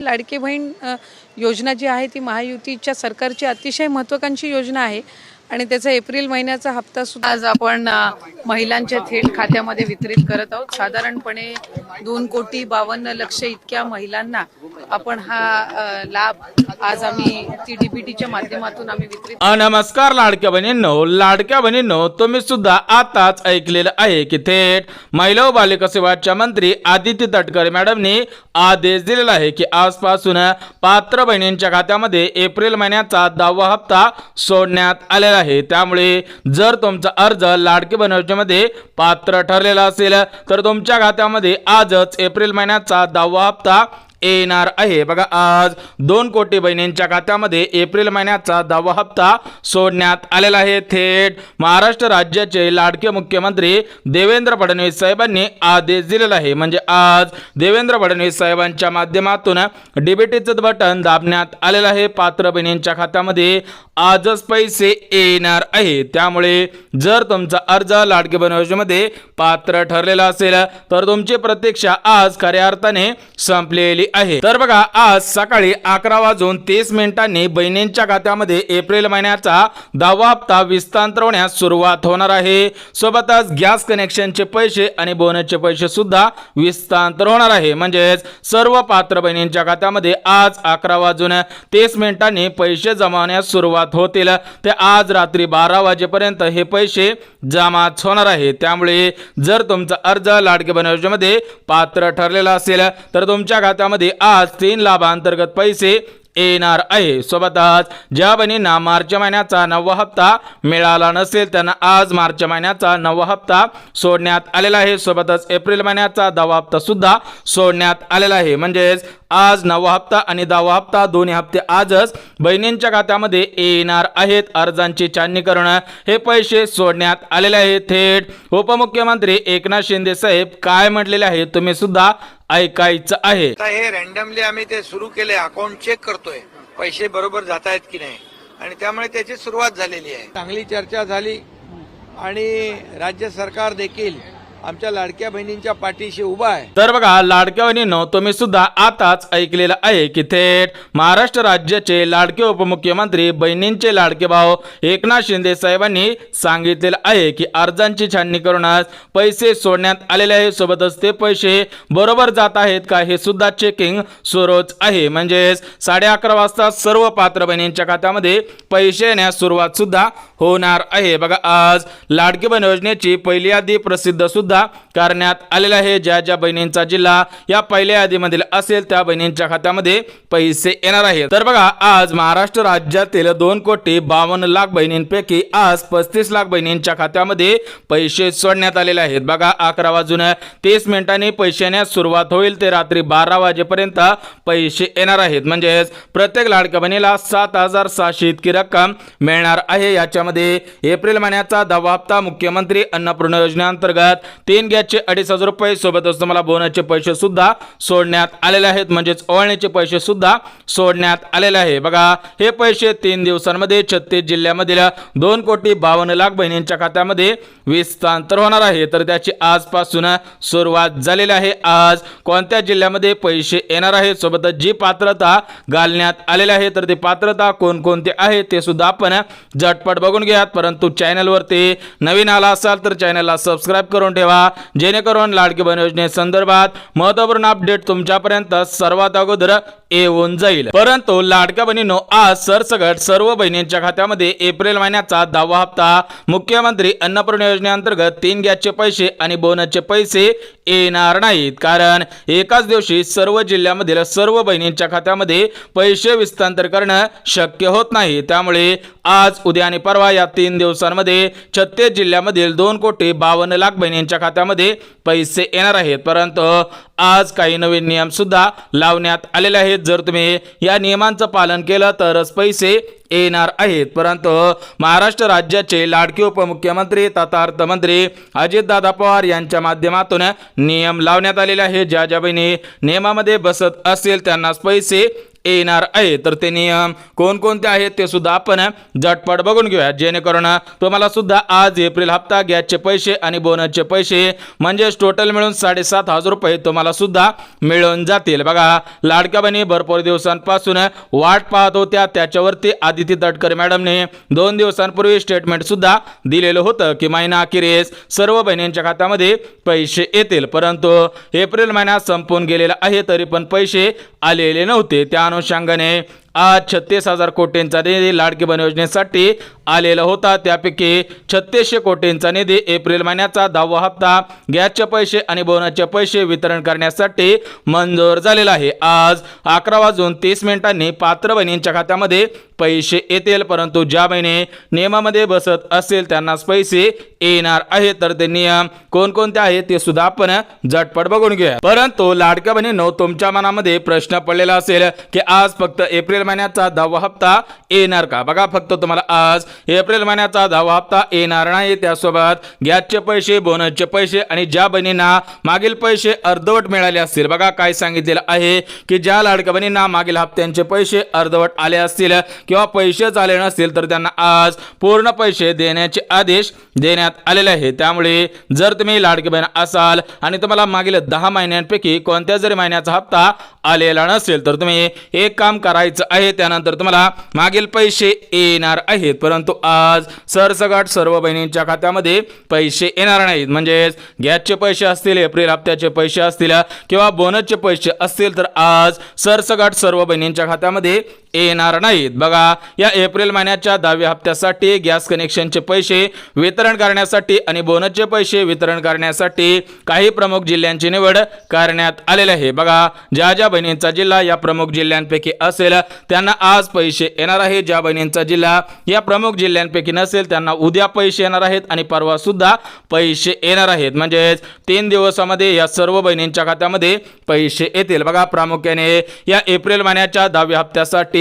लाडकी बहीण योजना जी आहे ती महायुतीच्या सरकारची अतिशय महत्त्वाकांक्षी योजना आहे आणि त्याचा एप्रिल महिन्याचा हप्ता सुद्धा आज आपण महिलांच्या थेट खात्यामध्ये वितरित करत आहोत। साधारणपणे 2,52,00,000 इतक्या महिलांना आपण हा लाभ आज आम्ही TDPTच्या माध्यमातून आम्ही वितरित। नमस्कार लाडक्या बहिणींनो, तुम्ही सुद्धा आताच ऐकलेलं आहे की थेट महिला व बालिका सेवाच्या मंत्री आदिती तटकरे मॅडमनी आदेश दिलेला आहे की आजपासून पात्र बहिणींच्या खात्यामध्ये एप्रिल महिन्याचा 10वा हप्ता सोडण्यात आलेला आहे। त्यामुळे जर तुमचा अर्ज लाडकी बहीण योजनेमध्ये पात्र ठरलेला असेल तर तुमच्या खात्यामध्ये आजच एप्रिल महिन्याचा 10वा हप्ता येणार आहे। बघा, आज 2 कोटी बहिणींच्या खात्यामध्ये एप्रिल महिन्याचा 10वा हप्ता सोडण्यात आलेला आहे। थेट महाराष्ट्र राज्याचे लाडके मुख्यमंत्री देवेंद्र फडणवीस साहेबांनी आदेश दिलेला आहे। म्हणजे आज देवेंद्र फडणवीस साहेबांच्या माध्यमातून डीबीटीचं बटन दाबण्यात आलेलं आहे। पात्र बहिणींच्या खात्यामध्ये आजच पैसे येणार आहे। त्यामुळे जर तुमचा अर्ज लाडकी बहीण योजनेमध्ये पात्र ठरलेला असेल तर तुमची प्रतीक्षा आज खऱ्या अर्थाने संपलेली आहे। तर बघा, आज सकाळी 11:30 बहिणींच्या खात्यामध्ये एप्रिल महिन्याचा 10वा हप्ता हस्तांतरण होण्यास सुरुवात होणार आहे। सोबतच गॅस कनेक्शनचे पैसे आणि बोनसचे पैसे सुद्धा हस्तांतरण होणार आहे। म्हणजेच सर्व पात्र बहिणींच्या खात्यामध्ये आज 11:30 पैसे जमा होण्यास सुरुवात होतील। ते आज रात्री 12 वाजेपर्यंत हे पैसे जमा होणार आहे। त्यामुळे जर तुमचा अर्ज लाडकी बहीण योजनेमध्ये पात्र ठरलेला असेल तर तुमच्या खात्यामध्ये आज 3 लाभांतर्गत पैसे येणार आहे। सोबतच ज्या बहिणींना मार्च महिन्याचा 9वा हप्ता मिळाला नसेल त्यांना आज मार्च महिन्याचा 9वा हप्ता सोडण्यात आलेला आहे। सोबतच एप्रिल महिन्याचा 10वा हप्ता सुद्धा सोडण्यात आलेला आहे। म्हणजेच आज 9वा हप्ता आणि 10वा हप्ता दोन्ही हप्ते आजच बहिणींच्या खात्यामध्ये येणार आहेत। अर्जांची छाननी करून हे पैसे सोडण्यात आलेले आहेत। थेट उपमुख्यमंत्री एकनाथ शिंदे साहेब काय म्हटलेले आहे तुम्ही सुद्धा ऐकायचं आहे। हे रॅन्डमली आम्ही ते सुरू केले, अकाउंट चेक करतोय पैसे बरोबर जात आहेत की नाही, आणि त्यामुळे त्याची सुरुवात झालेली आहे। चांगली चर्चा झाली आणि राज्य सरकार देखील आमच्या लाडक्या बहिणींच्या पाठीशी उभा आहे। तर बघा लाडक्या बहिणींनो, तुम्ही सुद्धा आताच ऐकलेलं आहे की थेट महाराष्ट्र राज्याचे लाडके उपमुख्यमंत्री बहिणींचे लाडके भाऊ एकनाथ शिंदे साहेबांनी सांगितलेलं आहे की अर्जांची छाननी करूनच पैसे सोडण्यात आलेले आहे। सोबतच ते पैसे बरोबर जात आहेत का हे सुद्धा चेकिंग सुरूच आहे। म्हणजेच 11:30 वाजता सर्व पात्र बहिणींच्या खात्यामध्ये पैसे येण्यास सुरुवात सुद्धा होणार आहे। बघा, आज लाडकी बहीण योजनेची पहिली यादी प्रसिद्ध सुद्धा करण्यात आलेला आहे। ज्या बहिणींचा जिल्हा या पहिल्या यादीमधील असेल त्या बहिणींच्या खात्यामध्ये पैसे येणार आहेत। तर बघा, आज महाराष्ट्र राज्यातील 2,52,00,000 बहिणींपैकी आज 35 लाख बहिणींच्या खात्यामध्ये पैसे सोडण्यात आलेले आहेत। बघा, 11:30 पैसे येण्यास सुरुवात होईल ते रात्री 12 वाजेपर्यंत पैसे येणार आहेत। म्हणजेच प्रत्येक लाडक्या बहिणीला 7,600 इतकी रक्कम मिळणार आहे। याच्यामध्ये एप्रिल महिन्याचा 10वा हप्ता मुख्यमंत्री अन्नपूर्णा योजनेअंतर्गत 3 गॅसचे 2,500 रुपये, सोबतच तुम्हाला बोनसचे पैसे सुद्धा सोडण्यात आलेले आहेत। म्हणजेच ओवाळणीचे पैसे सुद्धा सोडण्यात आलेले आहे। बघा, हे पैसे 3 दिवसांमध्ये 36 जिल्ह्यामधील 2,52,00,000 बहिणींच्या खात्यामध्ये हस्तांतर होणार आहे। तर त्याची आजपासून सुरुवात झालेली आहे। आज कोणत्या जिल्ह्यामध्ये पैसे येणार आहे, सोबतच जी पात्रता घालण्यात आलेली आहे तर ती पात्रता कोणकोणती आहे ते सुद्धा आपण झटपट बघून घ्यात। परंतु चॅनलवरती नवीन आला असाल तर चॅनलला सबस्क्राइब करून ठेवा, जेणेकरून लाडकी बहीण योजनेसंदर्भात महत्त्वपूर्ण अपडेट तुमच्यापर्यंत सर्वात अगोदर येऊन जाईल। परंतु लाडक्या बहिणींनो, आज सरसकट सर्व बहिणींच्या खात्यामध्ये एप्रिल महिन्याचा 10वा हप्ता मुख्यमंत्री अन्नपूर्णा योजनेअंतर्गत 3 गॅसचे पैसे आणि बोनसचे पैसे येणार नाहीत, कारण एकाच दिवशी सर्व जिल्ह्यामधील सर्व बहिणींच्या खात्यामध्ये पैसे हस्तांतर करणं शक्य होत नाही। त्यामुळे आज, उद्या आणि परवा या 3 दिवसांमध्ये 36 जिल्ह्यामधील 2,52,00,000 बहिणींच्या खात्यामध्ये पैसे येणार आहेत। परंतु आज काही नवीन नियम सुद्धा लावण्यात आलेले आहेत। जर तुम्ही या नियमांचं पालन केलं तरच पैसे येणार आहेत। परंतु महाराष्ट्र राज्याचे लाडके उपमुख्यमंत्री तथा अर्थमंत्री अजितदादा पवार यांच्या माध्यमातून नियम लावण्यात आलेले आहे। ज्या बहिणी नियमामध्ये बसत असेल त्यांनाच पैसे येणार आहे. तर ते नियम कोणकोणते आहेत ते सुद्धा आपण झटपट बघून घेऊया, जेणेकरून तुम्हाला सुद्धा आज एप्रिल हप्ता, गॅसचे पैसे आणि बोनसचे पैसे म्हणजेच टोटल मिळून 7,500 रुपये तुम्हाला सुद्धा मिळून जातील. बघा, लाडक्या बहिणी भरपूर दिवसांपासून वाट पाहत होत्या. त्याच्यावरती आदिती तटकरे मॅडमने 2 दिवसांपूर्वी स्टेटमेंट सुद्धा दिलेलं होतं की महिना अखेरीस सर्व बहिणींच्या खात्यामध्ये पैसे येतील. परंतु एप्रिल महिना संपून गेलेला आहे तरी पण पैसे आलेले नव्हते. त्या अनुषंगाने आज 36,000 कोटींचा निधी लाडकी बहीण योजनेसाठी आलेला होता. त्यापैकी 3600 कोटींचा निधी एप्रिल महिन्याचा 10वा हप्ता, गॅसचे पैसे आणि बोनसचे पैसे वितरण करण्यासाठी मंजूर झालेला आहे. आज 11:30 पात्र बहिणींच्या खात्यामध्ये पैसे येतील. परंतु ज्या बहिणी नियमामध्ये बसत असेल त्यांनाच पैसे येणार आहेत. तर ते नियम कोणकोणते आहेत ते सुद्धा आपण झटपट बघून घेऊया. परंतु लाडक्या बहिणींनो, तुमच्या मनामध्ये प्रश्न पडलेला असेल की आज फक्त एप्रिल महिन्याचा 10वा हप्ता येणार का? बघा, फक्त तुम्हाला आज एप्रिल महिन्याचा 10वा हप्ता येणार नाही, त्यासोबत गॅसचे पैसे, बोनसचे पैसे आणि ज्या बहिणींना मागील पैसे अर्धवट मिळाले असतील, बघा काय सांगितलेलं आहे की ज्या लाडक्या बहिणींना मागील हप्त्यांचे पैसे अर्धवट आले असतील किंवा पैसेच आले नसतील तर त्यांना आज पूर्ण पैसे देण्याचे आदेश देण्यात आलेले आहे. त्यामुळे जर तुम्ही लाडकी बहीण असाल आणि तुम्हाला मागील 10 महिन्यांपैकी कोणत्या जरी महिन्याचा हप्ता आलेला नसेल तर तुम्ही एक काम करायचं आहे, त्यानंतर तुम्हाला मागील पैसे येणार आहेत. परंतु आज सरसकट सर्व बहिणींच्या खात्यामध्ये पैसे येणार नाहीत. म्हणजेच गॅसचे पैसे असतील, एप्रिल हप्त्याचे पैसे असतील किंवा बोनसचे पैसे असतील तर आज सरसकट सर्व बहिणींच्या खात्यामध्ये येणार नाहीत. बघा, या एप्रिल महिन्याच्या 10व्या हप्त्यासाठी गॅस कनेक्शनचे पैसे वितरण करण्यासाठी आणि बोनसचे पैसे वितरण करण्यासाठी काही प्रमुख जिल्ह्यांची निवड करण्यात आलेली आहे. बघा, ज्या ज्या बहिणींचा जिल्हा या प्रमुख जिल्ह्यांपैकी असेल त्यांना आज पैसे येणार आहे. ज्या बहिणींचा जिल्हा या प्रमुख जिल्ह्यांपैकी नसेल त्यांना उद्या पैसे येणार आहेत आणि परवा सुद्धा पैसे येणार आहेत. म्हणजेच 3 दिवसामध्ये या सर्व बहिणींच्या खात्यामध्ये पैसे येतील. बघा, प्रामुख्याने या एप्रिल महिन्याच्या 10व्या हप्त्यासाठी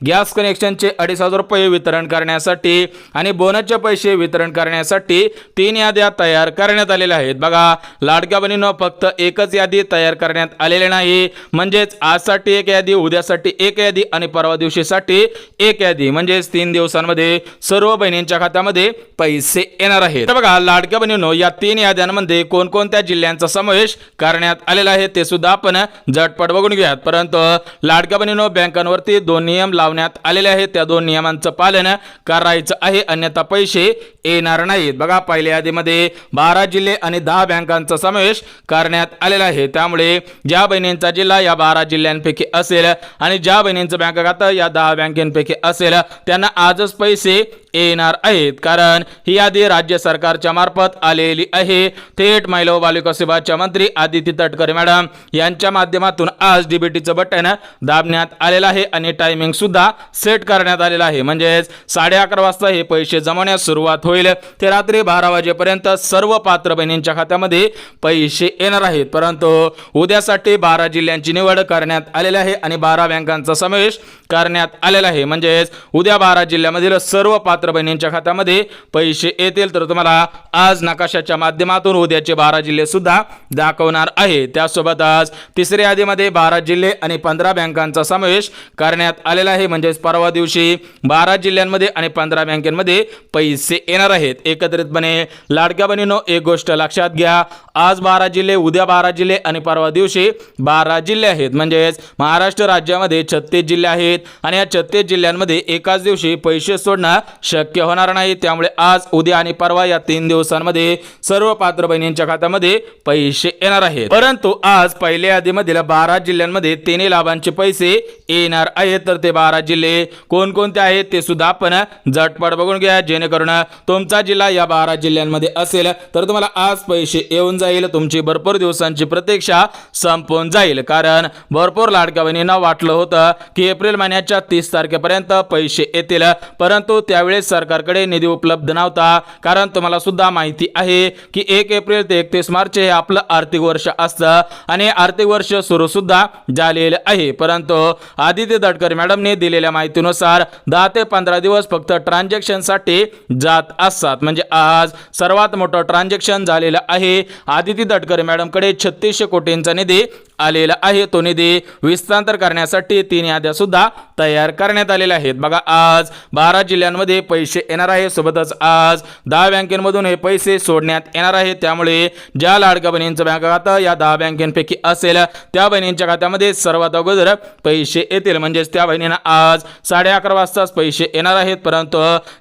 गॅस कनेक्शनचे 2,500 रुपये वितरण करण्यासाठी आणि बोनसचे पैसे वितरण करण्यासाठी 3 याद्या तयार करण्यात आलेल्या आहेत. बघा, लाडक्या बहिणींनो, फक्त एकच यादी तयार करण्यात आलेली नाही. म्हणजेच आजसाठी एक यादी, उद्यासाठी एक यादी आणि परवा दिवशीसाठी एक यादी. म्हणजेच 3 दिवसांमध्ये सर्व बहिणींच्या खात्यामध्ये पैसे येणार आहेत. तर बघा, लाडक्या बहिणींनो, या 3 याद्यांमध्ये कोणकोणत्या जिल्ह्यांचा समावेश करण्यात आलेला आहे ते सुद्धा आपण झटपट बघून घेऊयात. परंतु लाडक्या बहिणींनो, बँकांवरती 2 नियम लावण्यात आलेले आहेत. त्या 2 नियमांचं पालन करायचं आहे, अन्यथा पैसे येणार नाहीत. बघा, पहिल्या यादीमध्ये 12 जिल्हे आणि 10 बँकांचा समावेश करण्यात आलेला आहे. त्यामुळे ज्या बहिणींचा जिल्हा या 12 जिल्ह्यांपैकी असेल आणि ज्या बहिणींचं बँक खातं या 10 बँकेपैकी असेल त्यांना आजच पैसे येणार आहेत. कारण ही यादी राज्य सरकारच्या मार्फत आलेली आहे. थेट महिला व बालिका विभागाच्या मंत्री आदिती तटकरे मॅडम यांच्या माध्यमातून आज डीबीटीचं बटन दाबण्यात आलेलं आहे आणि टायमिंग सुद्धा सेट करण्यात आलेला आहे. म्हणजेच 11:30 वाजता हे पैसे जमवण्यास सुरुवात होईल ते रात्री 12 वाजेपर्यंत सर्व पात्र बहिणींच्या खात्यामध्ये पैसे येणार आहेत. परंतु उद्यासाठी 12 जिल्ह्यांची निवड करण्यात आलेली आहे आणि 12 बँकांचा समावेश करण्यात आलेला आहे. म्हणजेच उद्या 12 जिल्ह्यामधील सर्व पात्र बहिणींच्या खात्यामध्ये पैसे येतील. तर तुम्हाला आज नकाशाच्या माध्यमातून उद्याचे 12 जिल्हे सुद्धा दाखवणार आहे. त्यासोबत आज तिसऱ्या यादीमध्ये 12 जिल्हे आणि 15 बँकांचा समावेश करण्यात आलेला आहे. म्हणजेच परवा दिवशी 12 जिल्ह्यांमध्ये आणि 15 बँकांमध्ये पैसे येणार आहेत. एकत्रितपणे लाडक्या बहिणींनो, एक गोष्ट लक्षात घ्या, आज 12 जिल्हे, उद्या 12 जिल्हे आणि परवा दिवशी 12 जिल्हे आहेत. म्हणजेच महाराष्ट्र राज्यामध्ये 36 जिल्हे आहेत आणि या 36 जिल्ह्यांमध्ये एकाच दिवशी पैसे सोडणं शक्य होणार नाही. त्यामुळे आज, उद्या आणि परवा या 3 दिवसांमध्ये सर्व पात्र बहिणींच्या खात्यामध्ये पैसे येणार आहेत. परंतु आज पहिल्या यादीमधील 12 जिल्ह्यांमध्ये 3 लाभांचे पैसे येणार आहेत. तर ते 12 जिल्हे कोणकोणते आहेत ते सुद्धा आपण झटपट बघून घ्या, जेणेकरून तुमचा जिल्हा या 12 जिल्ह्यांमध्ये असेल तर तुम्हाला आज पैसे येऊन जाईल. तुमची भरपूर दिवसांची प्रतीक्षा संपून जाईल. कारण भरपूर लाडक्या बहिणींना वाटलं होतं की एप्रिल महिन्याच्या 30 तारखेपर्यंत पैसे येतील, परंतु त्यावेळेस सरकारकडे निधी उपलब्ध नव्हता. कारण तुम्हाला सुद्धा माहिती आहे की 1 एप्रिल ते 31 मार्च हे आपलं आर्थिक वर्ष असतं आणि आर्थिक वर्ष सुरू सुद्धा झालेलं आहे. परंतु आदिती तटकरे मॅडमने दिलेल्या माहितीनुसार 10 ते 15 दिवस फक्त ट्रान्झॅक्शनसाठी जात असतात. म्हणजे आज सर्वात मोठं ट्रान्झॅक्शन झालेलं आहे. आदिती तटकरे मॅडमकडे 3600 कोटींचा निधी आलेला आहे. तो निधी विस्तांतर करण्यासाठी 3 याद्या सुद्धा तयार करण्यात आलेल्या आहेत. बघा आज 12 जिल्ह्यांमध्ये पैसे येणार आहे. सोबतच आज 10 बँकेमधून हे पैसे सोडण्यात येणार आहेत. त्यामुळे ज्या लाडक्या बहिणींचं बँक खातं या 10 बँकेपैकी असेल त्या बहिणींच्या खात्यामध्ये सर्वात अगोदर पैसे येतील. म्हणजेच त्या बहिणींना आज 11:30 वाजताच पैसे येणार आहेत. परंतु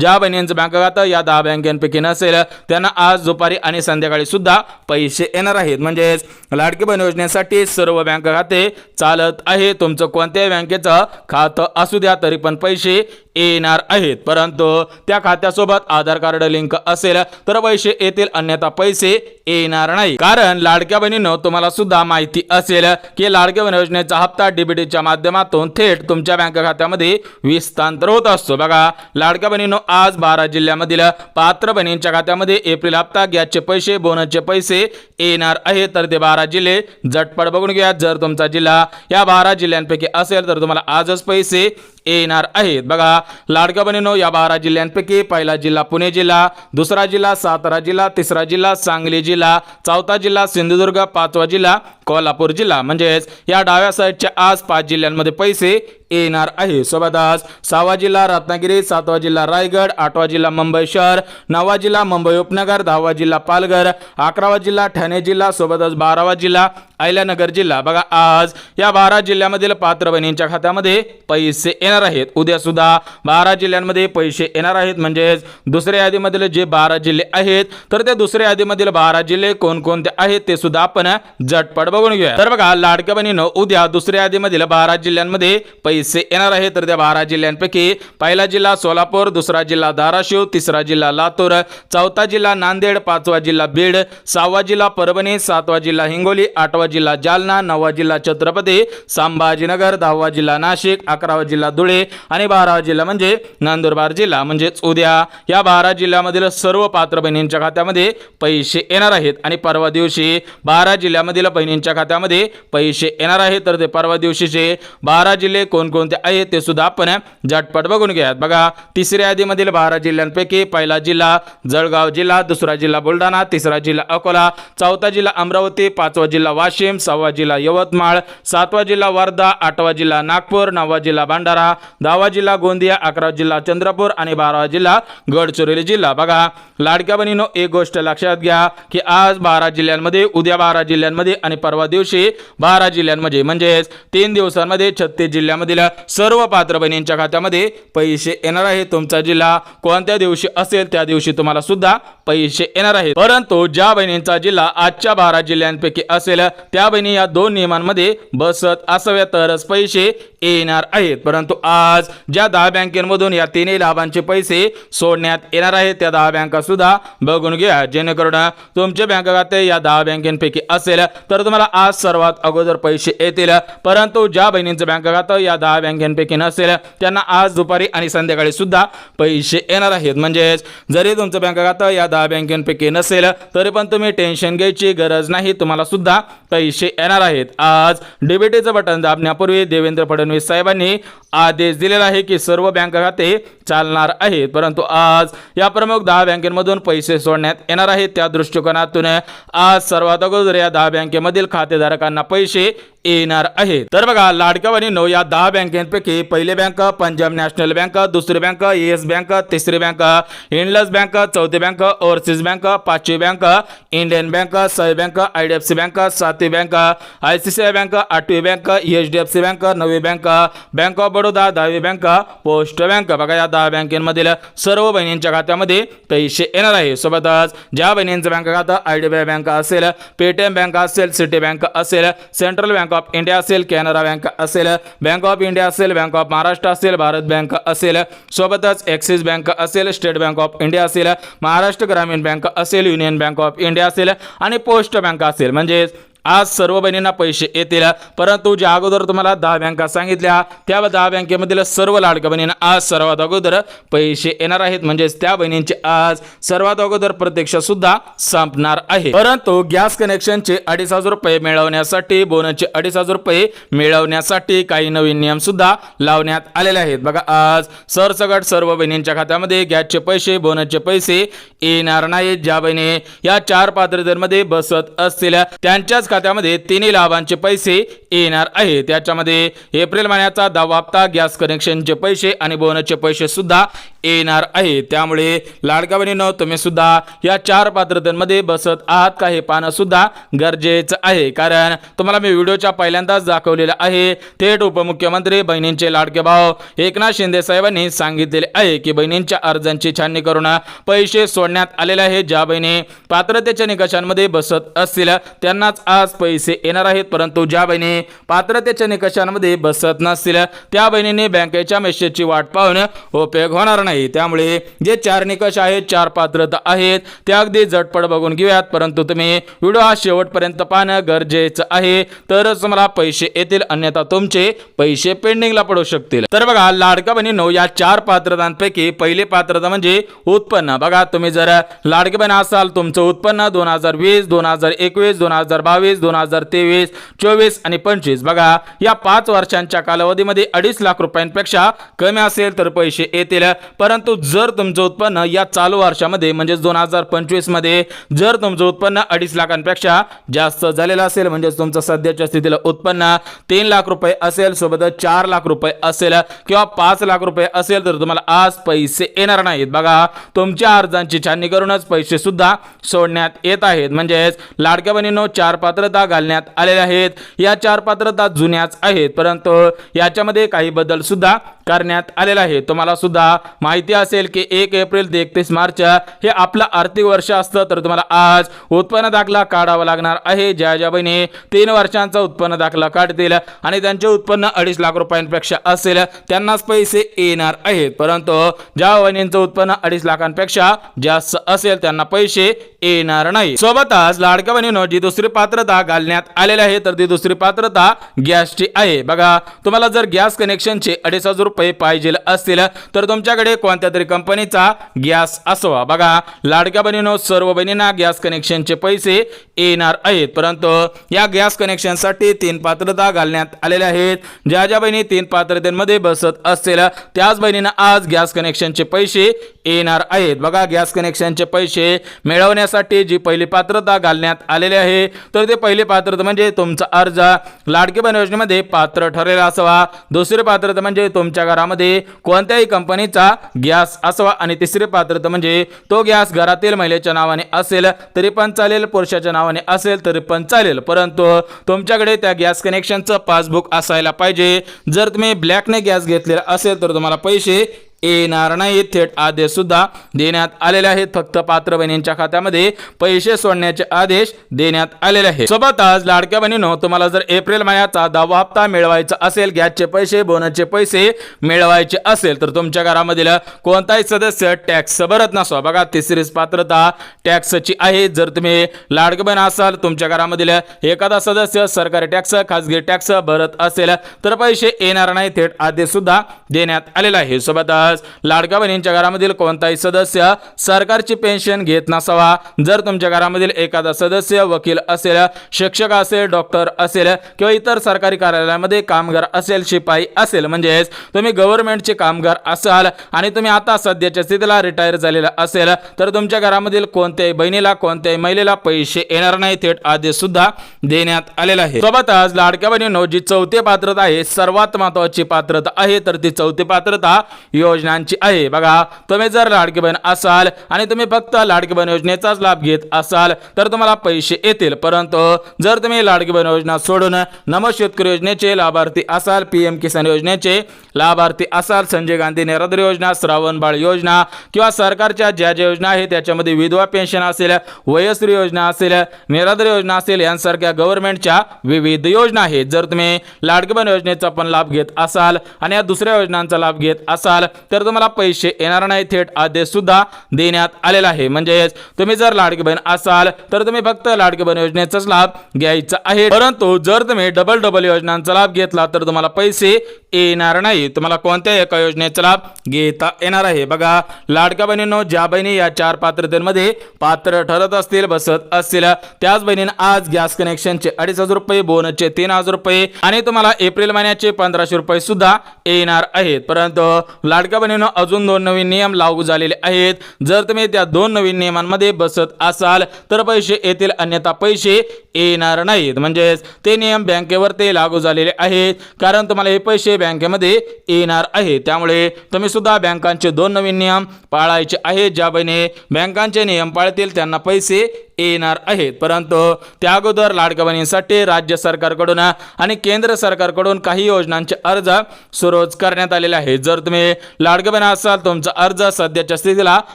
ज्या बहिणींचं बँक खातं या 10 बँकेपैकी नसेल त्यांना आज दुपारी आणि संध्याकाळी सुद्धा पैसे येणार आहेत. म्हणजेच लाडकी बहीण योजनेसाठी सर्व बँक खाते चालत आहे. तुमचं कोणत्याही बँकेचं खातं असू द्या तरी पण पैसे येणार आहेत. परंतु त्या खात्यासोबत आधार कार्ड लिंक असेल तर पैसे येतील, अन्यथा पैसे येणार नाही. कारण लाडक्या बहिणींनो तुम्हाला सुद्धा माहिती असेल की लाडक्या बहीण योजनेचा हप्ता डीबीटीच्या माध्यमातून थेट तुमच्या बँक खात्यामध्ये विस्तांतर होत असतो. बघा लाडक्या बहिणींनो आज 12 जिल्ह्यामधील पात्र बहिणींच्या खात्यामध्ये एप्रिल हप्ता, गॅसचे पैसे, बोनसचे पैसे येणार आहेत. तर ते 12 जिल्हे झटपट बघून घ्या. जर तुमचा जिल्हा या 12 जिल्ह्यांपैकी असेल तर तुम्हाला आजच पैसे येणार आहेत. बघा लाडक्या बहिणींनो या 12 जिल्ह्यांपैकी पहिला जिल्हा पुणे जिल्हा, दुसरा जिल्हा सातारा जिल्हा, तिसरा जिल्हा सांगली जिल्हा, चौथा जिल्हा सिंधुदुर्ग, 5वा जिल्हा कोल्हापूर जिल्हा. म्हणजेच या डाव्या साईडच्या आज 5 जिल्ह्यांमध्ये पैसे येणार आहे. सोबतच 6वा जिल्हा रत्नागिरी, 7वा जिल्हा रायगड, 8वा जिल्हा मुंबई शहर, 9वा जिल्हा मुंबई उपनगर, 10वा जिल्हा पालघर, 11वा जिल्हा ठाणे जिल्हा, सोबतच 12वा जिल्हा अहिल्यानगर जिल्हा. बघा आज या 12 जिल्ह्यामधील पात्र बहिणींच्या खात्यामध्ये पैसे येणार आहेत. उद्या सुद्धा 12 जिल्ह्यांमध्ये पैसे येणार आहेत. म्हणजेच दुसऱ्या यादीमधील जे 12 जिल्हे आहेत तर ते दुसऱ्या यादीमधील 12 जिल्हे कोणकोणते आहेत ते सुद्धा आपण झटपट बघून घेऊया. तर बघा लाडक्या बहिणींनो उद्या दुसऱ्या यादीमधील 12 जिल्ह्यांमध्ये पैसे येणार आहेत. तर त्या 12 जिल्ह्यांपैकी पहिला जिल्हा सोलापूर, दुसरा जिल्हा धाराशिव, तिसरा जिल्हा लातूर, चौथा जिल्हा नांदेड, 5वा जिल्हा बीड, 6वा जिल्हा परभणी, 7वा जिल्हा हिंगोली, 8वा जिल्हा जालना, 9वा जिल्हा छत्रपती संभाजीनगर, 10वा जिल्हा नाशिक, 11वा जिल्हा धुळे आणि 12वा जिल्हा म्हणजे नंदुरबार जिल्हा. म्हणजेच उद्या या 12 जिल्ह्यामधील सर्व पात्र बहिणींच्या खात्यामध्ये पैसे येणार आहेत. आणि परवा दिवशी 12 जिल्ह्यामधील बहिणींच्या खात्यामध्ये पैसे येणार आहेत. तर ते परवा दिवशीचे 12 जिल्हे कोणकोणते आहेत ते सुद्धा आपण झटपट बघून घ्या. बघा तिसऱ्या यादीमधील 12 जिल्ह्यांपैकी पहिला जिल्हा जळगाव जिल्हा, दुसरा जिल्हा बुलढाणा, तिसरा जिल्हा अकोला, चौथा जिल्हा अमरावती, 5वा जिल्हा वाशिम, 6वा जिल्हा यवतमाळ, 7वा जिल्हा वर्धा, 8वा जिल्हा नागपूर, 9वा जिल्हा भंडारा, 10वा जिल्हा गोंदिया, 11वा जिल्हा चंद्रपूर आणि 12वा जिल्हा गडचिरोली जिल्हा. बघा लाडक्या बहिणींनो एक गोष्ट लक्षात घ्या की आज 12 जिल्ह्यांमध्ये, उद्या 12 जिल्ह्यांमध्ये आणि परवा दिवशी 12 जिल्ह्यांमध्ये म्हणजेच 3 दिवसांमध्ये 36 जिल्ह्यामधील सर्व पात्र बहिणींच्या खात्यामध्ये पैसे येणार आहेत. तुमचा जिल्हा कोणत्या दिवशी असेल त्या दिवशी तुम्हाला सुद्धा पैसे येणार आहेत. परंतु ज्या बहिणींचा जिल्हा आजच्या 12 जिल्ह्यांपैकी असेल त्या बहिणी या 2 नियमांमध्ये बसत असाव्या तरच पैसे येणार आहेत. परंतु आज ज्या 10 बँकेमधून या 3 लाभांचे पैसे सोडण्यात येणार आहेत त्या 10 बँका सुद्धा बघून घ्या. जेणेकरून तुमचे बँक खाते या 10 बँकेपैकी असेल तर तुम्हाला आज सर्वात अगोदर पैसे येतील. परंतु ज्या बहिणींचं बँक खातं या 10 बँकेपैकी नसेल त्यांना आज दुपारी आणि संध्याकाळी सुद्धा पैसे येणार आहेत. म्हणजेच जरी तुमचं बँक खातं या 10 बँकेपैकी नसेल तरी पण तुम्ही टेन्शन घ्यायची गरज नाही, तुम्हाला सुद्धा पैसे येणार आहेत. आज डीबीटीचं बटन दाबण्यापूर्वी देवेंद्र फडणवीस साहेबांनी आदेश दिलेला आहे की सर्व बँक खाते चालणार आहेत. परंतु आज या प्रमुख 10 बँकेमधून पैसे सोडण्यात येणार आहेत. त्या दृष्टिकोनातून आज सर्वात अगोदर या 10 बँकेमधील खातेधारकांना पैसे येणार आहेत. तर बघा लाडक्या बहिणींनो या 10 बँकेपैकी पहिली बँक पंजाब नॅशनल बँक, दुसरी बँक येस बँक, तिसरी बँक इंडस बँक, चौथी बँक ओव्हरसीज बँक, 5वी बँक इंडियन बँक, 6वी बँक आयडीएफसी बँक, 7वी बँक आयसीआयसीआय बँक, 8वी बँक एचडीएफसी बँक, 9वी बँक बँक ऑफ बडोदा, 10वी बँक पोस्ट बँक. बघा या 10 बँकेमधील सर्व बहिणींच्या खात्यामध्ये पैसे येणार आहे. सोबतच ज्या बहिणींचं बँक खातं आयडीबीआय बँक असेल, पेटीएम बँक असेल, सिटी बँक असेल, सेंट्रल बँक ऑफ इंडिया असेल, कॅनरा बँक असेल, बँक ऑफ इंडिया असेल, बँक ऑफ महाराष्ट्र असेल, भारत बँक असेल, सोबतच ॲक्सिस बँक असेल, स्टेट बँक ऑफ इंडिया असेल, महाराष्ट्र ग्रामीण बँक असेल, युनियन बँक ऑफ इंडिया असेल आणि पोस्ट बँक असेल. म्हणजेच आज सर्व बहिणींना पैसे येतील. परंतु ज्या अगोदर तुम्हाला 10 बँका सांगितल्या त्या 10 बँकेमधील सर्व लाडक्या बहिणींना आज सर्वात अगोदर पैसे येणार आहेत. म्हणजेच त्या बहिणींचे आज सर्वात अगोदर प्रतीक्षा सुद्धा संपणार आहे. परंतु गॅस कनेक्शनचे 2,500 रुपये मिळवण्यासाठी, बोनसचे 2,500 रुपये मिळवण्यासाठी काही नवीन नियम सुद्धा लावण्यात आलेले आहेत. बघा आज सरसकट सर्व बहिणींच्या खात्यामध्ये गॅसचे पैसे, बोनसचे पैसे येणार नाहीत. ज्या बहिणी या 4 पात्रतेमध्ये बसत असतील त्यांच्याच खात्यामध्ये तिन्ही लाभांचे पैसे येणार आहेत. त्याच्यामध्ये एप्रिल महिन्याचा 10वा हप्ता, गॅस कनेक्शनचे पैसे आणि बोनसचे पैसे सुद्धा येणार आहे. त्यामुळे लाडक्या बहिणींनो, तुम्ही सुद्धा या 4 पात्रतेमध्ये बसत आहात का हे पाहणं सुद्धा गरजेचं आहे. कारण तुम्हाला मी व्हिडिओच्या पहिल्यांदाच दाखवलेलं आहे. थेट उपमुख्यमंत्री बहिणींचे लाडके भाऊ एकनाथ शिंदे साहेबांनी सांगितलेले आहे की बहिणींच्या अर्जांची छाननी करून पैसे सोडण्यात आलेले आहेत. ज्या बहिणी पात्रतेच्या निकषांमध्ये बसत असतील त्यांनाच आज पैसे येणार आहेत. परंतु ज्या बहिणी पात्रतेच्या निकषांमध्ये बसत नसतील त्या बहिणींनी बँकेच्या मेसेजची वाट पाहून उपयोग होणार नाही. त्यामुळे जे 4 निकष आहेत, 4 पात्रता आहेत, त्या अगदी झटपट बघून घेऊयात. परंतु तुम्ही व्हिडिओ हा शेवटपर्यंत पाहणं गरजेचं आहे, तरच तुम्हाला पैसे येतील, अन्यथा तुमचे पैसे पेंडिंगला पडू शकतील. तर बघा लाडक्या बहिणींनो, या 4 पात्रतांपैकी पहिली पात्रता म्हणजे उत्पन्न. बघा तुम्ही जर लाडके बहीण असाल, तुमचं उत्पन्न 2020, 2021, 2022, 2023, 24 आणि 25 बघा या 5 वर्षांच्या कालावधीमध्ये 2.5 लाख रुपयांपेक्षा कमी असेल तर पैसे येतील. परंतु जर तुमचं उत्पन्न या चालू वर्षामध्ये म्हणजे 2025 मध्ये जर तुमचं उत्पन्न 2.5 लाखांपेक्षा जास्त झालेलं असेल, म्हणजे तुमचं सध्याच्या स्थितीला उत्पन्न 3 लाख रुपये असेल, सोबत 4 लाख रुपये असेल किंवा 5 लाख रुपये असेल, तर तुम्हाला आज पैसे येणार नाहीत. बघा तुमच्या अर्जांची छाननी करूनच पैसे सुद्धा सोडण्यात येत आहेत. म्हणजेच लाडक्या बहिणींनो, 4 पात्रता घालण्यात आलेल्या आहेत. या 4 पात्रता जुन्याच आहेत, परंतु याच्यामध्ये काही बदल सुद्धा करण्यात आलेला आहे. तुम्हाला सुद्धा माहिती असेल की 1 एप्रिल ते 31 मार्च हे आपलं आर्थिक वर्ष असतं, तर तुम्हाला आज उत्पन्न दाखला काढावा लागणार आहे. ज्या बहिणी 3 वर्षांचा उत्पन्न दाखला काढतील आणि त्यांचे उत्पन्न 2.5 लाख रुपयांपेक्षा असेल त्यांनाच पैसे येणार आहेत. परंतु ज्या बहिणींचं उत्पन्न 2.5 लाखांपेक्षा जास्त असेल त्यांना पैसे येणार नाही. सोबतच लाडक्या बहिणींनो, जी दुसरी पात्रता घालण्यात आलेली आहे तर ती दुसरी पात्रता गॅसची आहे. बघा तुम्हाला जर गॅस कनेक्शनचे 2,500 रुपये पाहिजे असतील तर तुमच्याकडे कोणत्या तरी कंपनीचा गॅस असावा. बघा लाडक्या बहिणींनो, सर्व बहिणींना गॅस कनेक्शनचे पैसे येणार आहेत. परंतु या गॅस कनेक्शनसाठी 3 पात्रता घालण्यात आलेल्या आहेत. ज्या बहिणी 3 पात्रतेमध्ये बसत असतील त्याच बहिणींना आज गॅस कनेक्शनचे पैसे येणार आहेत. बघा गॅस कनेक्शनचे पैसे मिळवण्यासाठी जी पहिली पात्रता घालण्यात आलेली आहे तर ते पहिली पात्रता म्हणजे तुमचा अर्ज लाडकी बहीण योजनेमध्ये पात्र ठरलेला असावा. दुसरी पात्रता म्हणजे तुमच्या घरामध्ये कोणत्याही कंपनीचा गॅस असावा आणि तिसरी पात्रता म्हणजे तो गॅस घरातील महिलेच्या नावाने असेल तरी पण चालेल, पुरुषाच्या नावाने असेल तरी पण चालेल, परंतु तुमच्याकडे त्या गॅस कनेक्शनचं पासबुक असायला पाहिजे. जर तुम्ही ब्लॅकने गॅस घेतलेला असेल तर तुम्हाला पैसे येणार नाही. थेट आदेश सुद्धा देण्यात आलेले आहेत. फक्त पात्र बहिणींच्या खात्यामध्ये पैसे सोडण्याचे आदेश देण्यात आलेले आहेत. सोबतच लाडक्या बहिणींनो, तुम्हाला जर एप्रिल महिन्याचा 10वा हप्ता मिळवायचा असेल, गॅसचे पैसे, बोनसचे पैसे मिळवायचे असेल तर तुमच्या घरामधील कोणताही सदस्य टॅक्स भरत नसावा. बघा तिसरीच पात्रता टॅक्सची आहे. जर तुम्ही लाडकी बहीण असाल, तुमच्या घरामधील एखादा सदस्य सरकारी टॅक्स, खासगी टॅक्स भरत असेल तर पैसे येणार नाही. थेट आदेश सुद्धा देण्यात आलेला आहे. सोबतच लाडक्या बहिणींच्या घरामधील कोणताही सदस्य सरकारची पेन्शन घेत नसावा. जर तुमच्या घरामधील एखादा सदस्य वकील असेल, शिक्षक असेल, डॉक्टर असेल किंवा इतर सरकारी कार्यालयामध्ये कामगार असेल, शिपाई असेल, म्हणजेच तुम्ही गव्हर्नमेंटचे कामगार असाल आणि तुम्ही आता सध्याच्या स्थितीला रिटायर झालेला असेल तर तुमच्या घरामधील कोणत्याही बहिणीला, कोणत्याही महिलेला पैसे येणार नाही. थेट आदेश सुद्धा देण्यात आलेला आहे. सोबतच लाडक्या बहिणींनो, जी 4थी पात्रता आहे, सर्वात महत्त्वाची पात्रता आहे, तर ती 4थी पात्रता योजनांची आहे. बघा तुम्ही जर लाडकी बहीण असाल आणि तुम्ही फक्त लाडकी बहीण योजनेचाच लाभ घेत असाल तर तुम्हाला पैसे येतील. परंतु जर तुम्ही लाडकी बहीण योजना सोडून नमो शेतकरी योजनेचे लाभार्थी असाल, PM किसान योजनेचे लाभार्थी असाल, संजय गांधी निराधार योजना, श्रावण बाळ योजना किंवा सरकारच्या ज्या योजना आहेत त्याच्यामध्ये विधवा पेन्शन असेल, वयश्री योजना असेल, निराधार योजना असेल, यांसारख्या गव्हर्नमेंटच्या विविध योजना आहेत. जर तुम्ही लाडकी बहीण योजनेचा पण लाभ घेत असाल आणि या दुसऱ्या योजनांचा लाभ घेत असाल तर तुम्हाला पैसे येणार नाही. थेट आदेश सुद्धा देण्यात आलेला आहे. म्हणजे तुम्ही जर लाडकी बहीण असाल तर तुम्ही फक्त लाडकी बहीण योजनेचाच लाभ घ्यायचा आहे. परंतु जर तुम्ही डबल योजनांचा लाभ घेतला तर तुम्हाला पैसे येणार नाही. तुम्हाला कोणत्याही एका योजनेचा लाभ घेता येणार आहे. बघा लाडक्या बहिणींनो, ज्या बहिणी या 4 पात्रतेमध्ये पात्र ठरत असतील, बसत असतील, त्याच बहिणींना आज गॅस कनेक्शनचे 2,500 रुपये, बोनसचे 3,000 रुपये आणि तुम्हाला एप्रिल महिन्याचे 1,500 रुपये सुद्धा येणार आहेत. परंतु लाडक्या बहिणींनो अजून 2 नवीन नियम लागू झालेले आहेत. जर तुम्ही त्या 2 नवीन नियमांमध्ये बसत असाल तर पैसे येतील, अन्यथा पैसे येणार नाहीत. म्हणजेच ते नियम बँकेवर ते लागू झालेले आहेत, कारण तुम्हाला हे पैसे बँकेमध्ये येणार आहेत. त्यामुळे तुम्ही सुद्धा बँकांचे 2 नवीन नियम पाळायचे आहेत. ज्या बहिणी बँकांचे नियम पाळतील त्यांना पैसे येणार आहेत. परंतु त्या अगोदर लाडक्या बहिणींसाठी राज्य सरकारकडून आणि केंद्र सरकारकडून काही योजनांचे अर्ज सुरू करण्यात आलेले आहेत. जर तुम्ही लाडक्या बहिणी असाल, तुमचा अर्ज सध्याच्या स्थितीला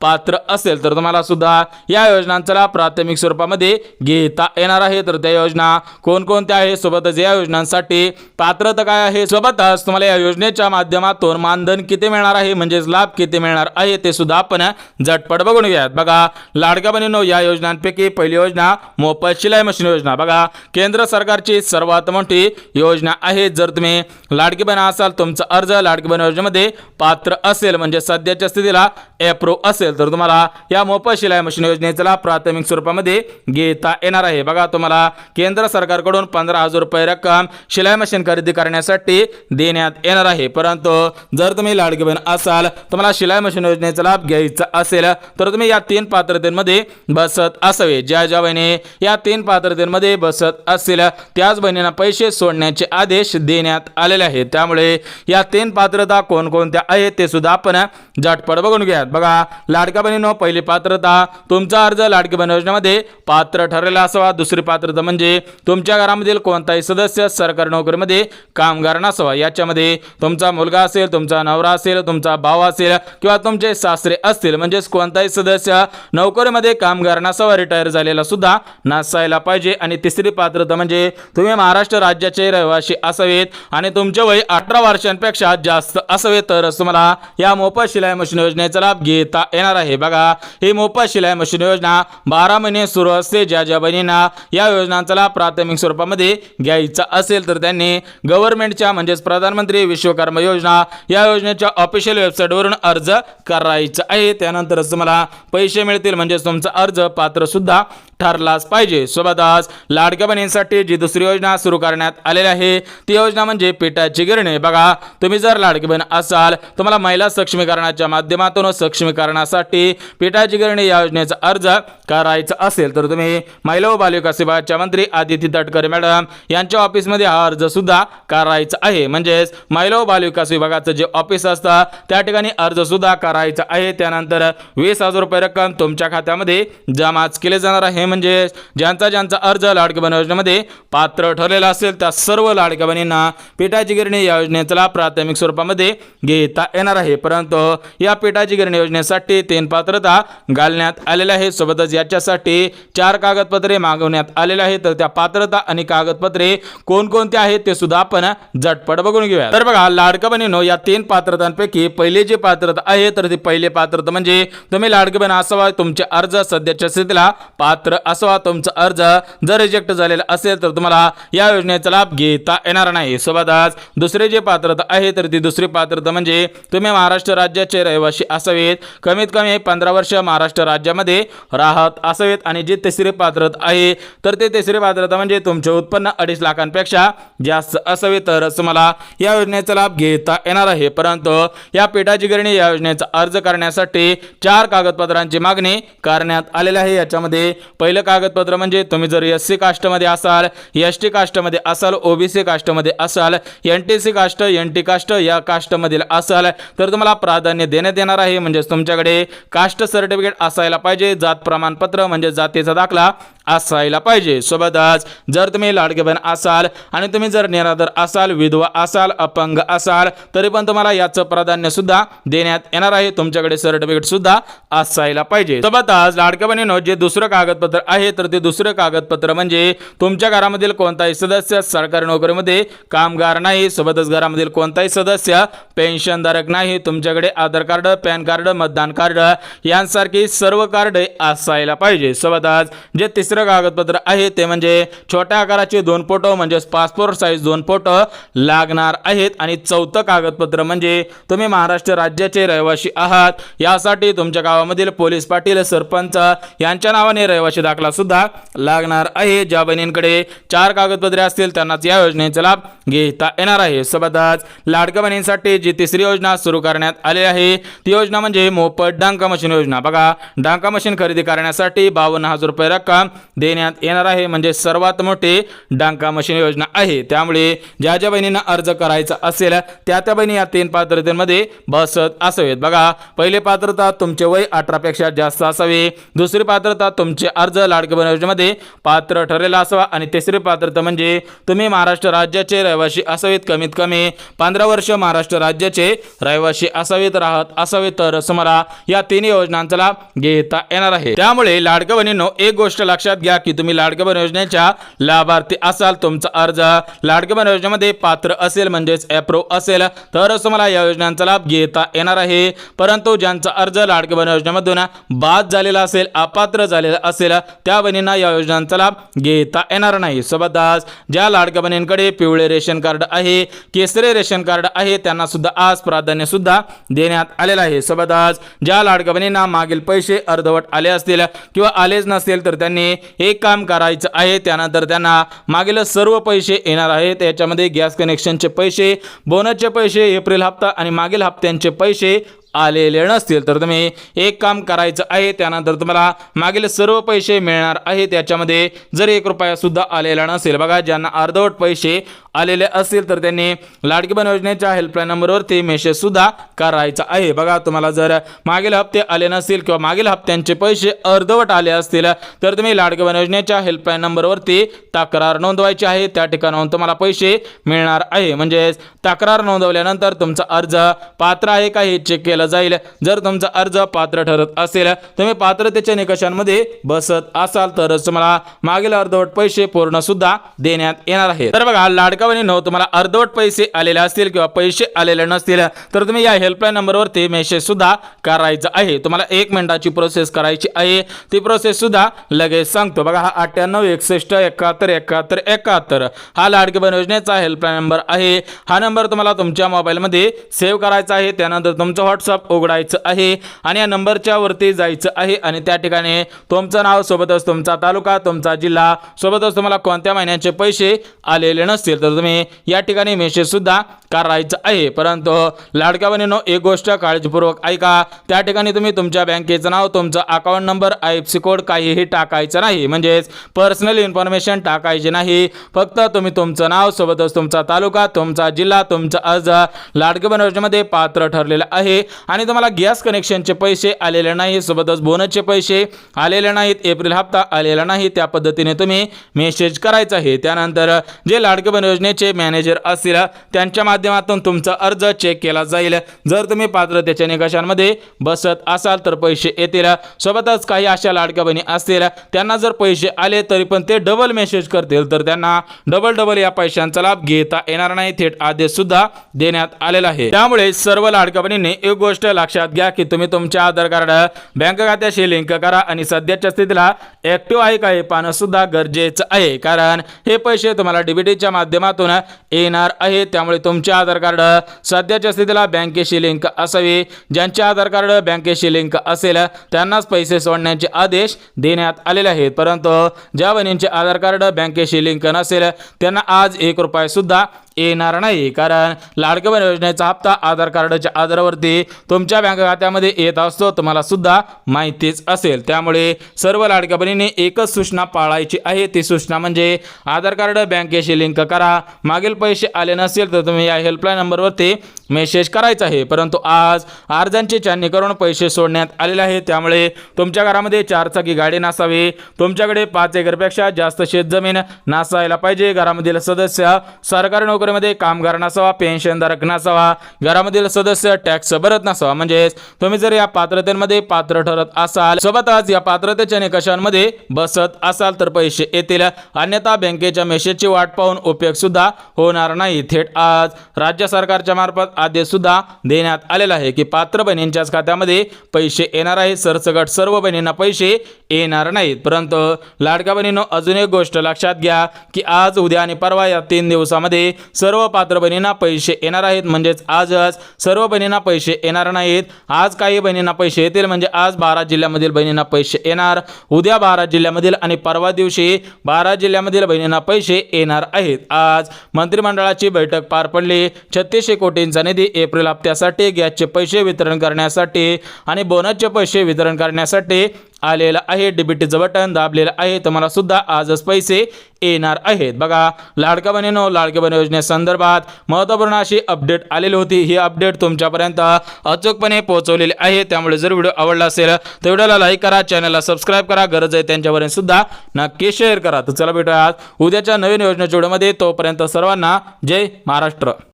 पात्र असेल तर तुम्हाला सुद्धा या योजनांचा लाभ प्राथमिक स्वरूपामध्ये घेता येणार आहे. तर त्या योजना कोणकोणत्या आहेत, सोबतच या योजनांसाठी पात्रता काय आहे, सोबतच तुम्हाला या योजनेच्या माध्यमातून मानधन किती मिळणार आहे, म्हणजेच लाभ किती मिळणार आहे ते सुद्धा आपण झटपट बघून घेऊयात. बघा लाडक्या बहिणींनो, या योजनांपैकी पहिली योजना मोफत शिलाई मशीन योजना. बघा केंद्र सरकारची सर्वात मोठी योजना आहे. जर तुम्ही लाडकी बहीण असाल, तुमचा अर्ज लाडकी बहीण योजनेमध्ये पात्र असेल, म्हणजे सध्याच्या स्थितीला अप्रूव्ह असेल, तर तुम्हाला या मोफत शिलाई मशीन योजनेचा लाभ प्राथमिक स्वरूपामध्ये घेता येणार आहे. बघा तुम्हाला केंद्र सरकारकडून 15,000 रुपये रक्कम शिलाई मशीन खरेदी करण्यासाठी देण्यात येणार आहे. परंतु जर तुम्ही लाडकी बहीण असाल, तुम्हाला शिलाई मशीन योजनेचा लाभ घ्यायचा असेल तर तुम्ही या 3 पात्रतेमध्ये बसत असावे. ज्या बहिणी या 3 पात्रतेमध्ये बसत असतील त्याच बहिणींना पैसे सोडण्याचे आदेश देण्यात आलेले आहेत. त्यामुळे या 3 पात्रता कोणकोणत्या आहेत ते सुद्धा आपण झटपट बघून घ्या. बघा लाडक्या बहिणींनो, पहिली पात्रता, तुमचा अर्ज लाडकी बहीण योजनेमध्ये पात्र ठरलेला असावा. दुसरी पात्रता म्हणजे तुमच्या घरामधील कोणताही सदस्य सरकारी नोकरीमध्ये कामगार नसावा. याच्यामध्ये तुमचा मुलगा असेल, तुमचा नवरा असेल, तुमचा भाऊ असेल किंवा तुमचे सासरे असतील, म्हणजेच कोणताही सदस्य नोकरीमध्ये कामगार नसावा, रिटायर झालेला सुद्धा नसायला पाहिजे. आणि तिसरी पात्रता म्हणजे तुम्ही महाराष्ट्र राज्याचे रहिवासी असावेत आणि तुमचे वय 18 वर्षांपेक्षा जास्त असावे, तरच तुम्हाला या मोफत शिलाई मशीन योजनेचा लाभ घेता येणार आहे. बघा ही मोफत शिलाई मशीन योजना 12 महिने सुरू असते. ज्या बहिणींना या योजनांचा लाभ प्राथमिक स्वरूपामध्ये घ्यायचा असेल तर त्यांनी गव्हर्नमेंटच्या म्हणजेच प्रधानमंत्री विश्वकर्मा योजना या योजनेच्या ऑफिशियल वेबसाईटवरून अर्ज करायचा आहे. त्यानंतरच तुम्हाला पैसे मिळतील, म्हणजेच तुमचा अर्ज पात्र सुद्धा ठरलाच पाहिजे. सोबतच लाडक्या बहिणींसाठी जी दुसरी योजना सुरू करण्यात आलेली आहे ती योजना म्हणजे पिठाची गिरणी. बघा तुम्ही जर लाडकी बहीण असाल, तुम्हाला महिला सक्षमीकरणाच्या माध्यमातून सक्षमीकरणासाठी पिठाची गिरणी या योजनेचा अर्ज करायचा असेल तर तुम्ही महिला व बालविकास विभागाच्या मंत्री आदिती तटकरे मॅडम यांच्या ऑफिसमध्ये हा अर्ज सुद्धा करायचा आहे. म्हणजेच महिला व बालविकास विभागाचं जे ऑफिस असतं त्या ठिकाणी अर्ज सुद्धा करायचा आहे. त्यानंतर 20,000 रुपये रक्कम तुमच्या खात्यामध्ये जमाच केले जाणार आहे. म्हणजे ज्यांचा अर्ज लाडकी बहीण योजनेमध्ये पात्र ठरलेला असेल त्या सर्व लाडक्या बहिणींना पिठाची गिरणी या योजनेचा लाभ प्राथमिक स्वरूपामध्ये घेता येणार आहे. परंतु या पिठाची गिरणी योजनेसाठी 3 पात्रता घालण्यात आलेल्या आहेत. सोबतच याच्यासाठी 4 कागदपत्रे मागवण्यात आलेले आहेत. तर त्या पात्रता आणि कागदपत्रे कोणकोणते आहेत ते सुद्धा आपण झटपट बघून घेऊया. तर बघा लाडक्या बहिणींनो, या 3 पात्रतांपैकी पहिली जी पात्रता आहे तर ती पहिली पात्रता म्हणजे तुम्ही लाडकी बहीण असावा, तुमचे अर्ज सध्याच्या स्थितीला पात्र असावा. तुमचा अर्ज जर रिजेक्ट झालेला असेल तर तुम्हाला या योजनेचा लाभ घेता येणार नाही. सोबतच दुसरी जी पात्रता आहे तर ती दुसरी पात्रता म्हणजे तुम्ही महाराष्ट्र राज्याचे रहिवासी असावेत, कमीत कमी 15 वर्ष महाराष्ट्र राज्यामध्ये राहत असावेत. आणि जी तिसरी पात्रता आहे तर ते तिसरी पात्रता म्हणजे तुमचे उत्पन्न 2.5 लाखांपेक्षा जास्त असावे, तरच तुम्हाला या योजनेचा लाभ घेता येणार आहे. परंतु या पिठाची गिरणी या योजनेचा अर्ज करण्यासाठी 4 कागदपत्रांची मागणी करण्यात आलेली आहे. याच्यामध्ये पहिलं कागदपत्र म्हणजे तुम्ही जर SC कास्टमध्ये असाल, ST कास्टमध्ये असाल, OBC कास्टमध्ये असाल, NTC कास्ट, NT कास्ट या कास्टमधील असाल तर तुम्हाला प्राधान्य देण्यात येणार आहे. म्हणजेच तुमच्याकडे कास्ट सर्टिफिकेट असायला पाहिजे, जात प्रमाणपत्र म्हणजे जातीचा दाखला असायला पाहिजे. सोबतच जर तुम्ही लाडकी बहीण असाल आणि तुम्ही जर निराधार असाल, विधवा असाल, अपंग असाल तरी पण तुम्हाला याचं प्राधान्य सुद्धा देण्यात येणार आहे. तुमच्याकडे सर्टिफिकेट सुद्धा असायला पाहिजे. सोबतच लाडक्या बहिणींनो, जे दुसरं कागदपत्र आहे तर ते दुसरं कागदपत्र म्हणजे तुमच्या घरामधील कोणताही सदस्य सरकारी नोकरीमध्ये कामगार नाही. सोबतच घरामधील कोणताही सदस्य पेन्शनधारक नाही. तुमच्याकडे आधार कार्ड, पॅन कार्ड, मतदान कार्ड यांसारखी सर्व कार्ड असायला पाहिजे. सोबतच जे तिसरं कागदपत्र आहे ते म्हणजे छोट्या आकाराचे 2 फोटो म्हणजेच पासपोर्ट साईज 2 फोटो लागणार आहेत. आणि चौथं कागदपत्र म्हणजे तुम्ही महाराष्ट्र राज्याचे रहिवासी आहात. यासाठी तुमच्या गावामधील पोलीस पाटील सरपंच यांच्या नावाने रहिवासी दाखला सुद्धा लागणार आहे. ज्या बहिणींकडे 4 कागदपत्रे असतील त्यांनाच या योजनेचा लाभ घेता येणार आहे. सोबतच लाडक्या बहिणींसाठी जी तिसरी योजना सुरू करण्यात आली आहे ती योजना म्हणजे मोफत डांका मशीन योजना. बघा, डांका मशीन खरेदी करण्यासाठी 52,000 रुपये रक्कम देण्यात येणार आहे. म्हणजे सर्वात मोठी डांका मशीन योजना आहे. त्यामुळे ज्या ज्या बहिणींना अर्ज करायचा असेल त्या बहिणी या 3 पात्रतेमध्ये बसत असावेत. बघा, पहिली पात्रता तुमचे वय 18 पेक्षा जास्त असावे. दुसरी पात्रता तुमचे अर्ज लाडक्या बहीण योजनेमध्ये पात्र ठरलेला असावा. आणि तिसरी पात्रता म्हणजे तुम्ही महाराष्ट्र राज्याचे रहिवासी असावेत. कमीत कमी 15 वर्ष महाराष्ट्र राज्याचे रहिवासी असावेत, राहत असावेत, तर तुम्हाला या 3 योजनांचा लाभ घेता येणार आहे. त्यामुळे लाडक्या बहिणींनो, एक गोष्ट लक्षात घ्या की तुम्ही लाडक्या बहीण योजनेच्या लाभार्थी असाल, तुमचा अर्ज लाडक्या बहीण योजनेमध्ये पात्र असेल म्हणजेच अप्रूव्ह असेल तर तुम्हाला या योजनांचा लाभ घेता येणार आहे. परंतु ज्यांचा अर्ज लाडक्या बहीण योजनेमधून बाद झालेला असेल, अपात्र झालेला असेल, त्या बहिणींना या योजनांचा लाभ घेता येणार नाही. सोबतच ज्या लाडक्या बहिणींकडे पिवळे रेशन कार्ड आहे, केसरी रेशन कार्ड आहे, त्यांना सुद्धा आज प्राधान्य सुद्धा देण्यात आलेलं आहे. सोबतच ज्या लाडक्या बहिणींना मागील पैसे अर्धवट आले असतील किंवा आलेच नसतील तर त्यांनी एक काम करायचं आहे. त्यानंतर त्यांना मागील सर्व पैसे येणार आहेत. याच्यामध्ये गॅस कनेक्शनचे पैसे, बोनसचे पैसे, एप्रिल हप्ता आणि मागील हप्त्यांचे पैसे आलेले नसतील तर तुम्ही एक काम करायचं आहे. त्यानंतर तुम्हाला मागील सर्व पैसे मिळणार आहेत. त्याच्यामध्ये जर 1 रुपया सुद्धा आलेला नसेल, बघा, ज्यांना अर्धवट पैसे आलेले असतील तर त्यांनी लाडकी बहीण योजनेच्या हेल्पलाईन नंबरवरती मेसेज सुद्धा करायचा आहे. बघा, तुम्हाला जर मागील हप्ते आले नसतील किंवा मागील हप्त्यांचे पैसे अर्धवट आले असतील तर तुम्ही लाडकी बहीण योजनेच्या हेल्पलाईन नंबरवरती तक्रार नोंदवायची आहे. त्या ठिकाणाहून तुम्हाला पैसे मिळणार आहे. म्हणजे तक्रार नोंदवल्यानंतर तुमचा अर्ज पात्र आहे का हे चेक केलं जाईल. जर तुमचा अर्ज पात्र ठरत असेल, तुम्ही पात्रतेच्या निकषांमध्ये बसत असाल तरच तुम्हाला मागील अर्धवट पैसे पूर्ण सुद्धा देण्यात येणार आहे. तर बघा, लाडक्या बहिणींनो, तुम्हाला अर्धवट पैसे आलेले असतील किंवा पैसे आलेले नसतील तर तुम्ही या हेल्पलाईन नंबरवरती मेसेज सुद्धा करायचा आहे. तुम्हाला 1 मिनिटाची प्रोसेस करायची आहे. ती प्रोसेस सुद्धा लगेच सांगतो. बघा, हा 98 61 71 71 71 हा लाडकी बहीण योजनेचा हेल्पलाईन नंबर आहे. हा नंबर तुम्हाला तुमच्या मोबाईलमध्ये सेव्ह करायचा आहे. त्यानंतर तुमचं व्हॉट्सअप उघडायचं आहे आणि या नंबरच्या वरती जायचं आहे आणि त्या ठिकाणी तुमचं नाव, सोबतच तुमचा तालुका, तुमचा जिल्हा, सोबतच तुम्हाला कोणत्या महिन्याचे पैसे आलेले नसतील तर तुम्ही या ठिकाणी मेसेज सुद्धा करायचं आहे. परंतु लाडक्या बहिणींनो, एक गोष्ट काळजीपूर्वक ऐका. त्या ठिकाणी तुम्ही तुमच्या बँकेचं नाव, तुमचा अकाउंट नंबर, IFSC कोड काहीही टाकायचं नाही. म्हणजेच पर्सनल इन्फॉर्मेशन टाकायची नाही. फक्त तुम्ही तुमचं नाव, सोबतच तुमचा तालुका, तुमचा जिल्हा, तुमचा अर्ज लाडकी बहीण योजनेमध्ये पात्र ठरलेला आहे आणि तुम्हाला गॅस कनेक्शनचे पैसे आलेले नाही, सोबतच बोनसचे पैसे आलेले नाहीत, एप्रिल हप्ता आलेला नाही, त्या पद्धतीने तुम्ही मेसेज करायचा आहे. त्यानंतर जे लाडकी बहीण योजनेचे मॅनेजर असतील त्यांच्या माध्यमातून तुमचा अर्ज चेक केला जाईल. जर तुम्ही पात्रतेच्या निकषांमध्ये बसत असाल तर पैसे येतील. सोबतच काही अशा लाडक्या बहिणी असतील त्यांना जर पैसे आले तरी पण ते डबल मेसेज करतील तर त्यांना डबल या पैशांचा लाभ घेता येणार नाही. थेट आदेश सुद्धा देण्यात आलेला आहे. त्यामुळे सर्व लाडक्या बहिणींनी एक गोष्ट लक्षात घ्या की तुम्ही तुमच्या आधार कार्ड बँक खात्याशी लिंक करा आणि सध्याच्या स्थितीला ऍक्टिव्ह आहे का हे पाहणं सुद्धा गरजेचं आहे. कारण हे पैसे तुम्हाला डीबीटीच्या माध्यमातून येणार आहे. त्यामुळे तुमचे आधार कार्ड सध्याच्या स्थितीला बँकेशी लिंक असावे. ज्यांचे आधार कार्ड बँकेशी लिंक असेल त्यांनाच पैसे सोडण्याचे आदेश देण्यात आलेले आहेत. परंतु ज्या बहिणींचे आधार कार्ड बँकेशी लिंक नसेल त्यांना आज 1 रुपया सुद्धा येणार नाही. कारण लाडकी बहीण योजनेचा हप्ता आधार कार्डच्या आधारावरती तुमच्या बँक खात्यामध्ये येत असतो, तुम्हाला सुद्धा माहितीच असेल. त्यामुळे सर्व लाडक्या बहिणींनी एकच सूचना पाळायची आहे. ती सूचना म्हणजे आधार कार्ड बँकेशी लिंक करा. मागील पैसे आले नसेल तर तुम्ही या हेल्पलाईन नंबरवरती मेसेज करायचा आहे. परंतु आज अर्जांची छाननी करून पैसे सोडण्यात आलेले आहे. त्यामुळे तुमच्या घरामध्ये 4 चाकी गाडी नसावी, तुमच्याकडे 5 एकरपेक्षा जास्त शेतजमीन नसायला पाहिजे, घरामधील सदस्य सरकारी नोकरीमध्ये कामगार नसावा, पेन्शनधारक नसावा, घरामधील सदस्य टॅक्स भरत नसावा. म्हणजे तुम्ही जर या पात्रतेमध्ये पात्र ठरत असाल, सोबतच या पात्रतेच्या निकषांमध्ये बसत असाल तर पैसे येतील. अन्यथा बँकेच्या मेसेजची वाट पाहून उपयोग सुद्धा होणार नाही. थेट आज राज्य सरकारच्या मार्फत आदेश सुद्धा देण्यात आलेला आहे की पात्र बहिणींच्याच खात्यामध्ये पैसे येणार आहे. सरसकट सर्व बहिणींना पैसे येणार नाहीत. परंतु लाडक्या बहिणींनो, अजून एक गोष्ट लक्षात घ्या की आज, उद्या आणि परवा या 3 दिवसामध्ये सर्व पात्र बहिणींना पैसे येणार आहेत. म्हणजेच आजच सर्व बहिणींना पैसे येणार नाहीत. आज काही बहिणींना पैसे येतील, म्हणजे आज 12 जिल्ह्यामधील बहिणींना पैसे येणार, उद्या 12 जिल्ह्यामधील आणि परवा दिवशी 12 जिल्ह्यामधील बहिणींना पैसे येणार आहेत. आज मंत्रिमंडळाची बैठक पार पडली. 3600 कोटींचा निधी एप्रिल हप्त्यासाठी, गॅसचे पैसे वितरण करण्यासाठी आणि बोनसचे पैसे वितरण करण्यासाठी आलेलं आहे. डीबीटीचं बटन दाबलेलं आहे. तुम्हाला सुद्धा आजच पैसे येणार आहेत. बघा, लाडक्या बहिणींनो, लाडक्या बहीण योजनेसंदर्भात महत्त्वपूर्ण अशी अपडेट आलेली होती. ही अपडेट तुमच्यापर्यंत अचूकपणे पोहोचवलेली आहे. त्यामुळे जर व्हिडिओ आवडला असेल तर व्हिडिओला लाईक करा, चॅनलला सबस्क्राईब करा, गरज आहे त्यांच्यापर्यंत सुद्धा नक्की शेअर करा. तर चला भेटूयात उद्याच्या नवीन योजनेच्या व्हिडिओमध्ये. तोपर्यंत सर्वांना जय महाराष्ट्र.